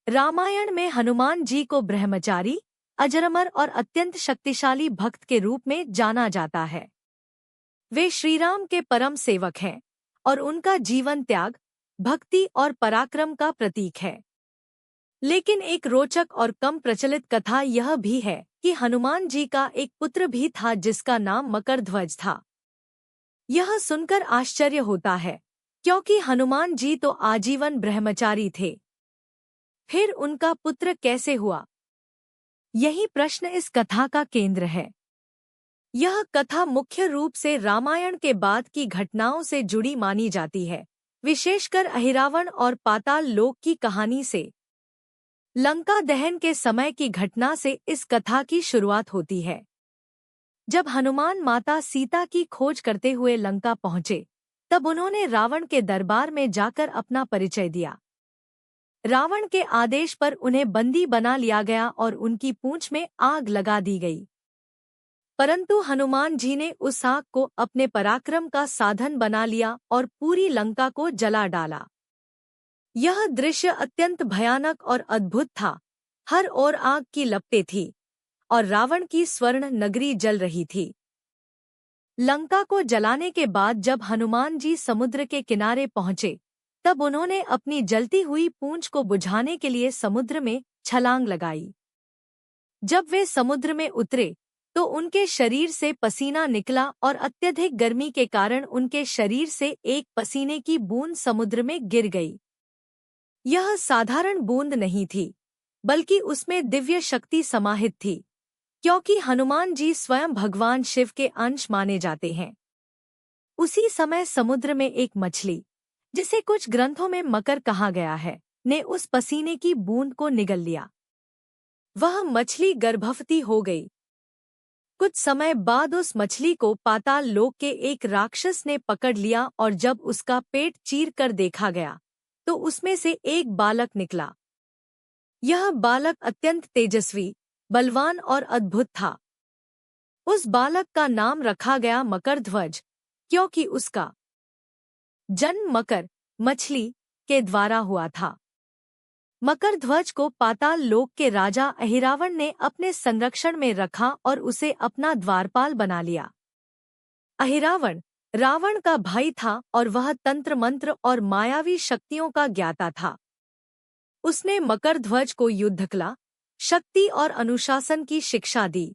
रामायण में हनुमान जी को ब्रह्मचारी, अजरमर और अत्यंत शक्तिशाली भक्त के रूप में जाना जाता है। वे श्रीराम के परम सेवक हैं और उनका जीवन त्याग, भक्ति और पराक्रम का प्रतीक है। लेकिन एक रोचक और कम प्रचलित कथा यह भी है कि हनुमान जी का एक पुत्र भी था जिसका नाम मकरध्वज था। यह सुनकर आश्चर्य होता है, क्योंकि हनुमान जी तो आजीवन ब्रह्मचारी थे। फिर उनका पुत्र कैसे हुआ? यही प्रश्न इस कथा का केंद्र है। यह कथा मुख्य रूप से रामायण के बाद की घटनाओं से जुड़ी मानी जाती है, विशेषकर अहिरावण और पाताल लोक की कहानी से। लंका दहन के समय की घटना से इस कथा की शुरुआत होती है। जब हनुमान माता सीता की खोज करते हुए लंका पहुंचे, तब उन्होंने रावण के दरबार में जाकर अपना परिचय दिया। रावण के आदेश पर उन्हें बंदी बना लिया गया और उनकी पूंछ में आग लगा दी गई। परंतु हनुमान जी ने उस आग को अपने पराक्रम का साधन बना लिया और पूरी लंका को जला डाला। यह दृश्य अत्यंत भयानक और अद्भुत था। हर ओर आग की लपटें थीं और रावण की स्वर्ण नगरी जल रही थी। लंका को जलाने के बाद जब हनुमान जी समुद्र के किनारे पहुंचे, तब उन्होंने अपनी जलती हुई पूंछ को बुझाने के लिए समुद्र में छलांग लगाई। जब वे समुद्र में उतरे, तो उनके शरीर से पसीना निकला और अत्यधिक गर्मी के कारण उनके शरीर से एक पसीने की बूंद समुद्र में गिर गई। यह साधारण बूंद नहीं थी, बल्कि उसमें दिव्य शक्ति समाहित थी, क्योंकि हनुमान जी स्वयं भगवान शिव के अंश माने जाते हैं। उसी समय समुद्र में एक मछली, जिसे कुछ ग्रंथों में मकर कहा गया है, ने उस पसीने की बूंद को निगल लिया। वह मछली गर्भवती हो गई। कुछ समय बाद उस मछली को पाताल लोक के एक राक्षस ने पकड़ लिया और जब उसका पेट चीर कर देखा गया, तो उसमें से एक बालक निकला। यह बालक अत्यंत तेजस्वी, बलवान और अद्भुत था। उस बालक का नाम रखा गया मकरध्वज, क्योंकि उसका जन्म मकर, मछली, के द्वारा हुआ था। मकरध्वज को पाताल लोक के राजा अहिरावण ने अपने संरक्षण में रखा और उसे अपना द्वारपाल बना लिया। अहिरावण रावण का भाई था और वह तंत्र मंत्र और मायावी शक्तियों का ज्ञाता था। उसने मकरध्वज को युद्ध कला, शक्ति और अनुशासन की शिक्षा दी।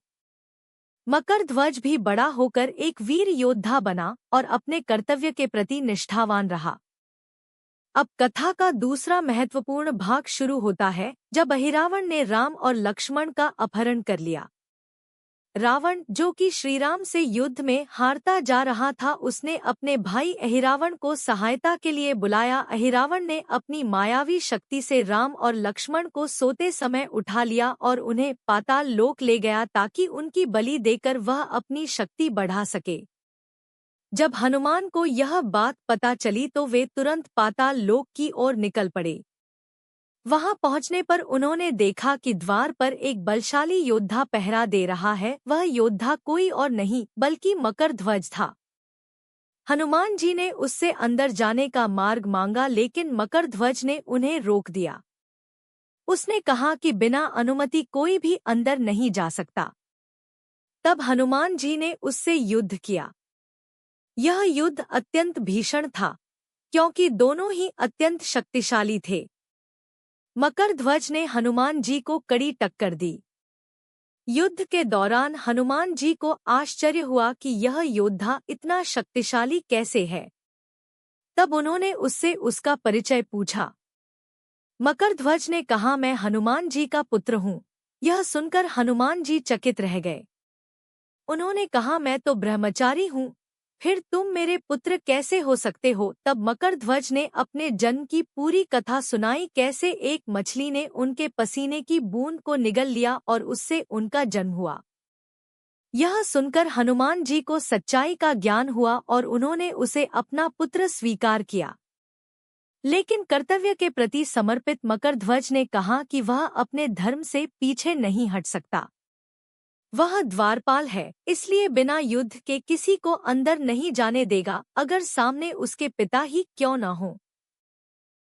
मकरध्वज भी बड़ा होकर एक वीर योद्धा बना और अपने कर्तव्य के प्रति निष्ठावान रहा। अब कथा का दूसरा महत्वपूर्ण भाग शुरू होता है, जब अहिरावण ने राम और लक्ष्मण का अपहरण कर लिया। रावण, जो कि श्रीराम से युद्ध में हारता जा रहा था, उसने अपने भाई अहिरावण को सहायता के लिए बुलाया। अहिरावण ने अपनी मायावी शक्ति से राम और लक्ष्मण को सोते समय उठा लिया और उन्हें पाताल लोक ले गया ताकि उनकी बलि देकर वह अपनी शक्ति बढ़ा सके। जब हनुमान को यह बात पता चली तो वे तुरंत पाताल लोक की ओर निकल पड़े। वहां पहुंचने पर उन्होंने देखा कि द्वार पर एक बलशाली योद्धा पहरा दे रहा है। वह योद्धा कोई और नहीं बल्कि मकरध्वज था। हनुमान जी ने उससे अंदर जाने का मार्ग मांगा, लेकिन मकरध्वज ने उन्हें रोक दिया। उसने कहा कि बिना अनुमति कोई भी अंदर नहीं जा सकता। तब हनुमान जी ने उससे युद्ध किया। यह युद्ध अत्यंत भीषण था, क्योंकि दोनों ही अत्यंत शक्तिशाली थे। मकरध्वज ने हनुमान जी को कड़ी टक्कर दी। युद्ध के दौरान हनुमान जी को आश्चर्य हुआ कि यह योद्धा इतना शक्तिशाली कैसे है। तब उन्होंने उससे उसका परिचय पूछा। मकरध्वज ने कहा, मैं हनुमान जी का पुत्र हूँ। यह सुनकर हनुमान जी चकित रह गए। उन्होंने कहा, मैं तो ब्रह्मचारी हूँ, फिर तुम मेरे पुत्र कैसे हो सकते हो? तब मकरध्वज ने अपने जन्म की पूरी कथा सुनाई, कैसे एक मछली ने उनके पसीने की बूंद को निगल लिया और उससे उनका जन्म हुआ। यह सुनकर हनुमान जी को सच्चाई का ज्ञान हुआ और उन्होंने उसे अपना पुत्र स्वीकार किया। लेकिन कर्तव्य के प्रति समर्पित मकरध्वज ने कहा कि वह अपने धर्म से पीछे नहीं हट सकता। वह द्वारपाल है, इसलिए बिना युद्ध के किसी को अंदर नहीं जाने देगा, अगर सामने उसके पिता ही क्यों न हो।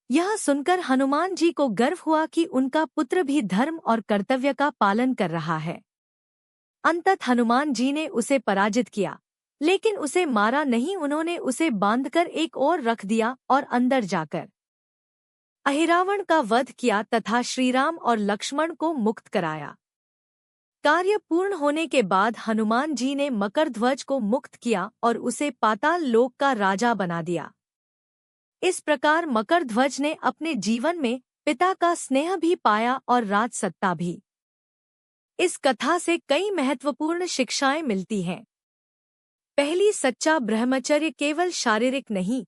यह सुनकर हनुमान जी को गर्व हुआ कि उनका पुत्र भी धर्म और कर्तव्य का पालन कर रहा है। अंततः हनुमान जी ने उसे पराजित किया, लेकिन उसे मारा नहीं। उन्होंने उसे बांधकर एक ओर रख दिया और अंदर जाकर अहिरावण का वध किया तथा श्रीराम और लक्ष्मण को मुक्त कराया। कार्य पूर्ण होने के बाद हनुमान जी ने मकरध्वज को मुक्त किया और उसे पाताल लोक का राजा बना दिया। इस प्रकार मकरध्वज ने अपने जीवन में पिता का स्नेह भी पाया और राजसत्ता भी। इस कथा से कई महत्वपूर्ण शिक्षाएं मिलती हैं। पहली, सच्चा ब्रह्मचर्य केवल शारीरिक नहीं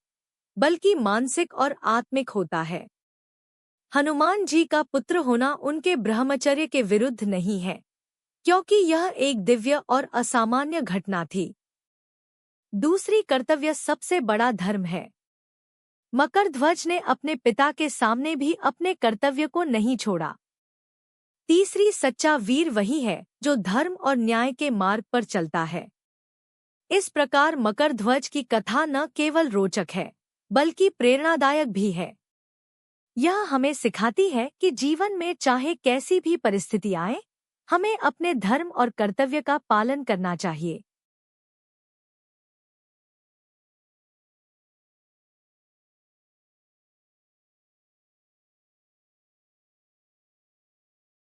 बल्कि मानसिक और आत्मिक होता है। हनुमान जी का पुत्र होना उनके ब्रह्मचर्य के विरुद्ध नहीं है, क्योंकि यह एक दिव्य और असामान्य घटना थी। दूसरी, कर्तव्य सबसे बड़ा धर्म है। मकरध्वज ने अपने पिता के सामने भी अपने कर्तव्य को नहीं छोड़ा। तीसरी, सच्चा वीर वही है जो धर्म और न्याय के मार्ग पर चलता है। इस प्रकार मकरध्वज की कथा न केवल रोचक है बल्कि प्रेरणादायक भी है। यह हमें सिखाती है कि जीवन में चाहे कैसी भी परिस्थिति आए, हमें अपने धर्म और कर्तव्य का पालन करना चाहिए।